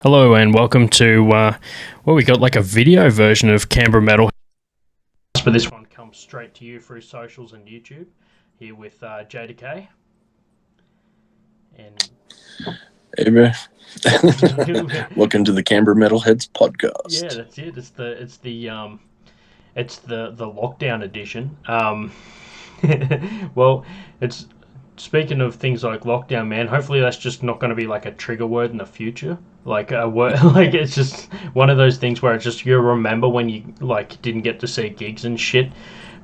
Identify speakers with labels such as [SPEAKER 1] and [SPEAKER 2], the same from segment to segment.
[SPEAKER 1] Hello and welcome to, we got like a video version of Canberra Metalheads, but this one comes straight to you through socials and YouTube, here with Decay. And
[SPEAKER 2] Hey, man. Welcome to the Canberra Metalheads podcast.
[SPEAKER 1] Yeah, that's it. It's the lockdown edition. Well, it's speaking of things like lockdown, man. Hopefully, that's just not going to be like a trigger word in the future. Like a word, like it's just one of those things where it's just you remember when you like didn't get to see gigs and shit.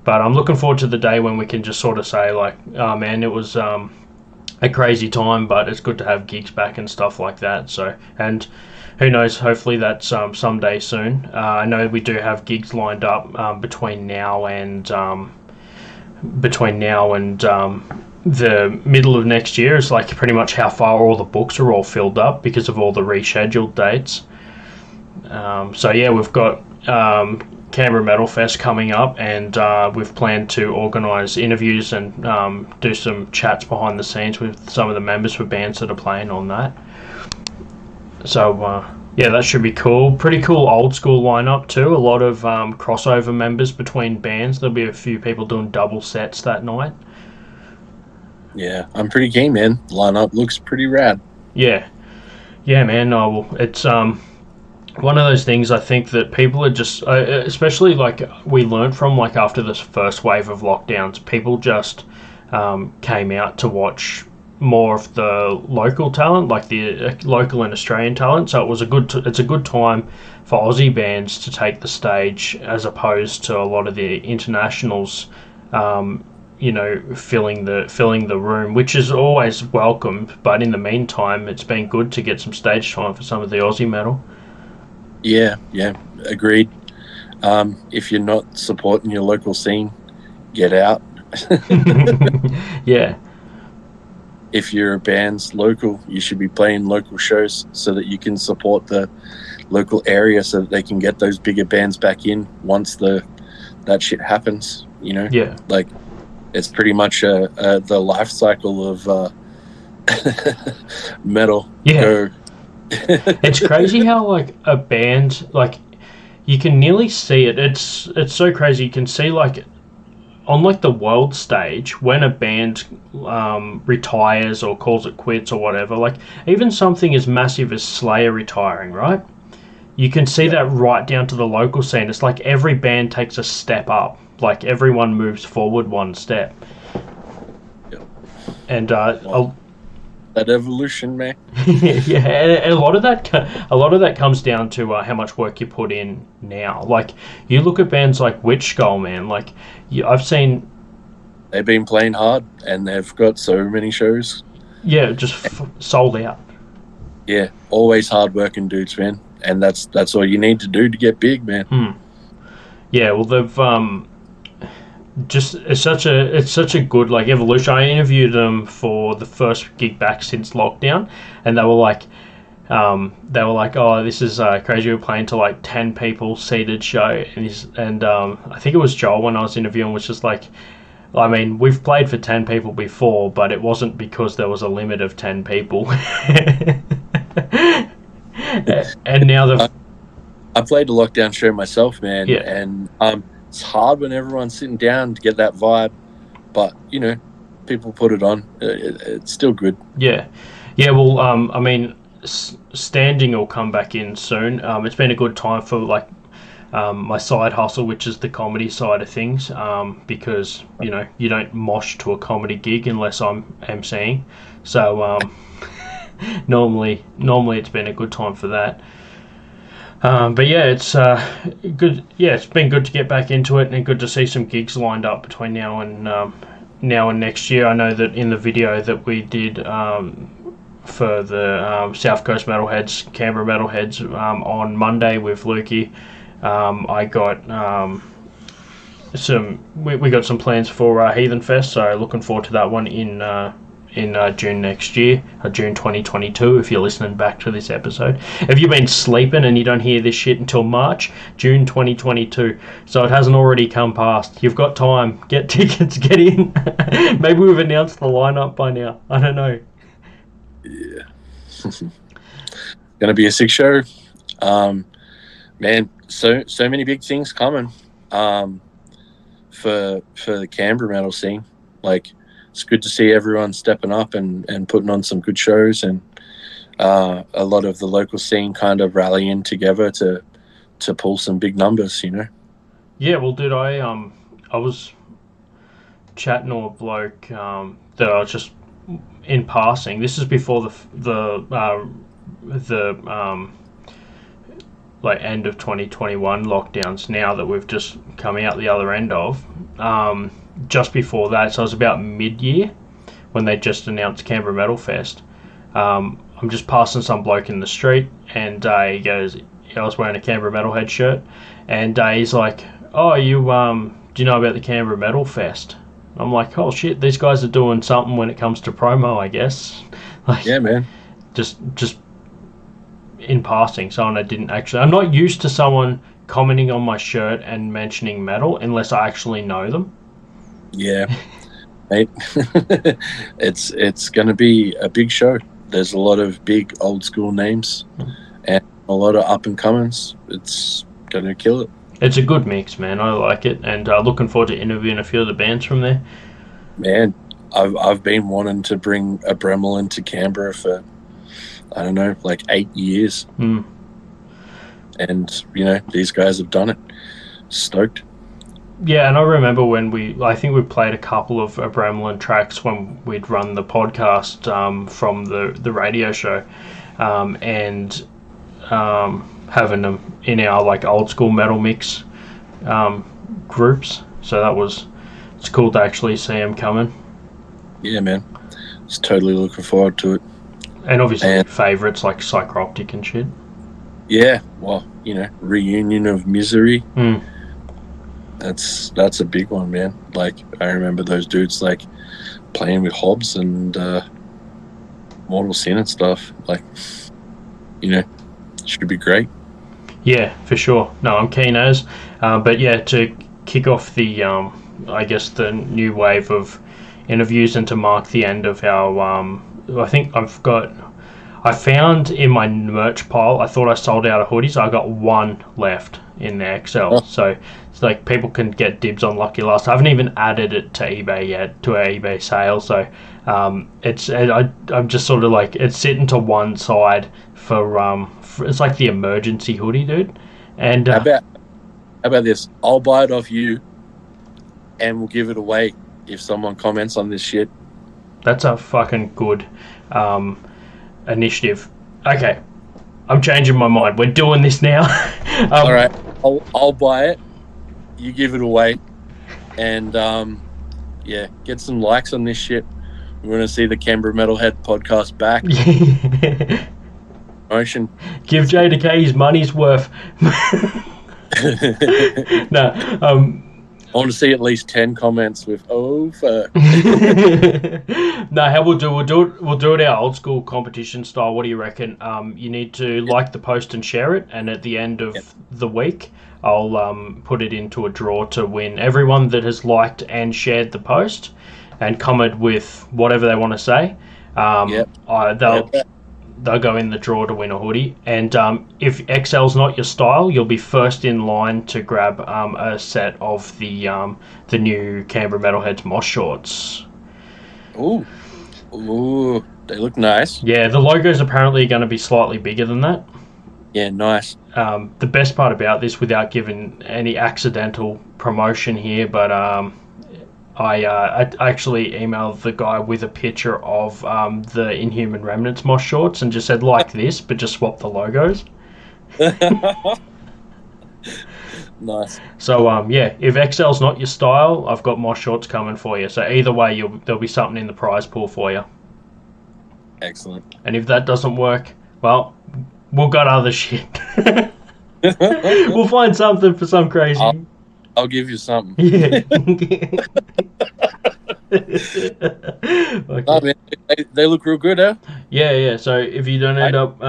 [SPEAKER 1] But I'm looking forward to the day when we can just sort of say like, oh man, it was a crazy time, but it's good to have gigs back and stuff like that. So, and who knows? Hopefully that's someday soon. I know we do have gigs lined up between now and the middle of next year. Is like pretty much how far all the books are all filled up because of all the rescheduled dates. So yeah, we've got Canberra Metal Fest coming up, and we've planned to organise interviews and do some chats behind the scenes with some of the members for bands that are playing on that. So yeah, that should be cool. Pretty cool old school lineup too. A lot of crossover members between bands. There'll be a few people doing double sets that night.
[SPEAKER 2] Yeah, I'm pretty keen, man. Lineup looks pretty rad.
[SPEAKER 1] Yeah, man. It's one of those things. I think that people are just, especially like we learned from like after this first wave of lockdowns, people just came out to watch more of the local talent, like the local and Australian talent. So it's a good time for Aussie bands to take the stage as opposed to a lot of the internationals. Filling the room, which is always welcomed. But in the meantime, it's been good to get some stage time for some of the Aussie metal.
[SPEAKER 2] Yeah, agreed. If you're not supporting your local scene, get out.
[SPEAKER 1] Yeah.
[SPEAKER 2] If your band's local, you should be playing local shows so that you can support the local area so that they can get those bigger bands back in once that shit happens,
[SPEAKER 1] Yeah.
[SPEAKER 2] Like, it's pretty much the life cycle of metal.
[SPEAKER 1] Yeah. It's crazy how like a band, like you can nearly see it. It's so crazy. You can see like on like the world stage when a band retires or calls it quits or whatever. Like even something as massive as Slayer retiring, right? You can see that right down to the local scene. It's like every band takes a step up. Like everyone moves forward one step.
[SPEAKER 2] Yep.
[SPEAKER 1] And
[SPEAKER 2] that evolution, man.
[SPEAKER 1] Yeah, and a lot of that comes down to how much work you put in now. Like you look at bands like Witch Skull, man. Like I've seen
[SPEAKER 2] they've been playing hard and they've got so many shows.
[SPEAKER 1] Yeah, just sold out.
[SPEAKER 2] Yeah, always hard-working dudes, man. And that's all you need to do to get big, man.
[SPEAKER 1] Yeah, well, they've it's such a good like evolution. I interviewed them for the first gig back since lockdown, and they were like, oh, this is crazy. We're playing to like 10 people seated show, and I think it was Joel when I was interviewing was just like, I mean, we've played for 10 people before, but it wasn't because there was a limit of 10 people. And now
[SPEAKER 2] I played a lockdown show myself, man.
[SPEAKER 1] Yeah.
[SPEAKER 2] And it's hard when everyone's sitting down to get that vibe, but people put it on. It's still good.
[SPEAKER 1] Yeah. Well, I mean, standing will come back in soon. It's been a good time for like my side hustle, which is the comedy side of things, because you don't mosh to a comedy gig unless I'm emceeing. So normally it's been a good time for that. But yeah, it's good. Yeah, it's been good to get back into it, and good to see some gigs lined up between now and next year. I know that in the video that we did for the South Coast Metalheads, Canberra Metalheads, on Monday with Lukey, I got we got some plans for Heathen Fest, so looking forward to that one in June next year, June 2022, if you're listening back to this episode. If you've been sleeping and you don't hear this shit until March, June 2022, so it hasn't already come past. You've got time. Get tickets, get in. Maybe we've announced the lineup by now. I don't know.
[SPEAKER 2] Yeah. Going to be a sick show. Man, so many big things coming for the Canberra metal scene. Like, it's good to see everyone stepping up and putting on some good shows, and a lot of the local scene kind of rallying together to pull some big numbers, you know.
[SPEAKER 1] Yeah, well, dude, I was chatting to a bloke that I was just in passing. This is before the like end of 2021 lockdowns now that we've just come out the other end of. Just before that, so it was about mid-year when they just announced Canberra Metal Fest. I'm just passing some bloke in the street, and he goes, I was wearing a Canberra Metalhead shirt, and he's like, "Oh, do you know about the Canberra Metal Fest?" I'm like, "Oh shit, these guys are doing something when it comes to promo, I guess." Like,
[SPEAKER 2] Yeah, man.
[SPEAKER 1] Just in passing, someone I didn't actually. I'm not used to someone commenting on my shirt and mentioning metal unless I actually know them.
[SPEAKER 2] Yeah, mate. It's going to be a big show. There's a lot of big old school names and a lot of up and comers. It's going to kill it.
[SPEAKER 1] It's a good mix, man. I like it, and looking forward to interviewing a few of the bands from there.
[SPEAKER 2] Man, I've been wanting to bring a Bremel into Canberra for, I don't know, like 8 years. And, you know, these guys have done it. Stoked.
[SPEAKER 1] Yeah, and I remember when I think we played a couple of Bramlin tracks when we'd run the podcast from the radio show, and having them in our like old school metal mix groups. So it's cool to actually see them coming.
[SPEAKER 2] Yeah, man. Just totally looking forward to it.
[SPEAKER 1] And obviously favourites like Psychroptic and shit.
[SPEAKER 2] Yeah, well, you know, Reunion of Misery. That's a big one, man. Like, I remember those dudes like playing with Hobbs and Mortal Sin and stuff. Like, you know, should be great.
[SPEAKER 1] Yeah, for sure. No, I'm keen as. But yeah, to kick off the I guess the new wave of interviews and to mark the end of our I think I found in my merch pile, I thought I sold out of hoodies. I got one left in the XL.
[SPEAKER 2] Oh.
[SPEAKER 1] So it's like people can get dibs on Lucky Last. I haven't even added it to eBay yet, to our eBay sale. So I'm just sort of like, it's sitting to one side for it's like the emergency hoodie, dude. And
[SPEAKER 2] how about this? I'll buy it off you, and we'll give it away if someone comments on this shit.
[SPEAKER 1] That's a fucking good initiative. Okay, I'm changing my mind. We're doing this now.
[SPEAKER 2] All right, I'll buy it. You give it away, and yeah, get some likes on this shit. We're gonna see the Canberra Metalhead podcast back. Motion.
[SPEAKER 1] Give Jay Decay his money's worth. No,
[SPEAKER 2] I want to see at least 10 comments with "oh fuck."
[SPEAKER 1] No, how we'll do it our old school competition style. What do you reckon? You need to like the post and share it, and at the end of the week, I'll put it into a draw to win. Everyone that has liked and shared the post and comment with whatever they want to say, they'll go in the draw to win a hoodie. And if XL's not your style, you'll be first in line to grab a set of the new Canberra Metalheads Mosh shorts.
[SPEAKER 2] Ooh, they look nice.
[SPEAKER 1] Yeah, the logo's apparently going to be slightly bigger than that.
[SPEAKER 2] Yeah, nice.
[SPEAKER 1] The best part about this, without giving any accidental promotion here, but I actually emailed the guy with a picture of the Inhuman Remnants Mosh shorts and just said, like this, but just swap the logos.
[SPEAKER 2] Nice.
[SPEAKER 1] So, yeah, if XL's not your style, I've got Mosh shorts coming for you. So either way, there'll be something in the prize pool for you.
[SPEAKER 2] Excellent.
[SPEAKER 1] And if that doesn't work, well, we'll got other shit. We'll find something for some crazy...
[SPEAKER 2] I'll give you something.
[SPEAKER 1] Yeah.
[SPEAKER 2] Oh, man, they look real good, huh?
[SPEAKER 1] Yeah. So if you don't end up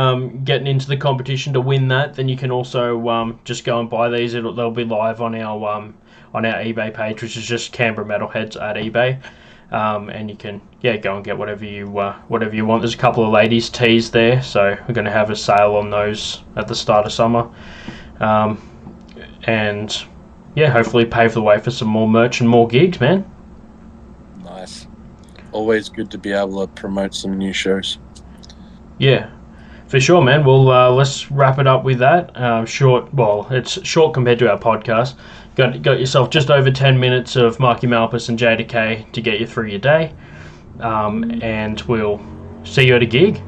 [SPEAKER 1] getting into the competition to win that, then you can also just go and buy these. They'll be live on our eBay page, which is just Canberra Metalheads at eBay. and you can go and get whatever you want. There's a couple of ladies' tees there, so we're going to have a sale on those at the start of summer, and hopefully pave the way for some more merch and more gigs, man.
[SPEAKER 2] Nice. Always good to be able to promote some new shows.
[SPEAKER 1] Yeah, for sure, man. Well, let's wrap it up with that. Short. Well, it's short compared to our podcast. Got yourself just over 10 minutes of Marky Malphas and Decay to get you through your day. And we'll see you at a gig.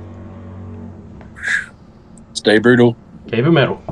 [SPEAKER 2] Stay brutal.
[SPEAKER 1] Keep it metal.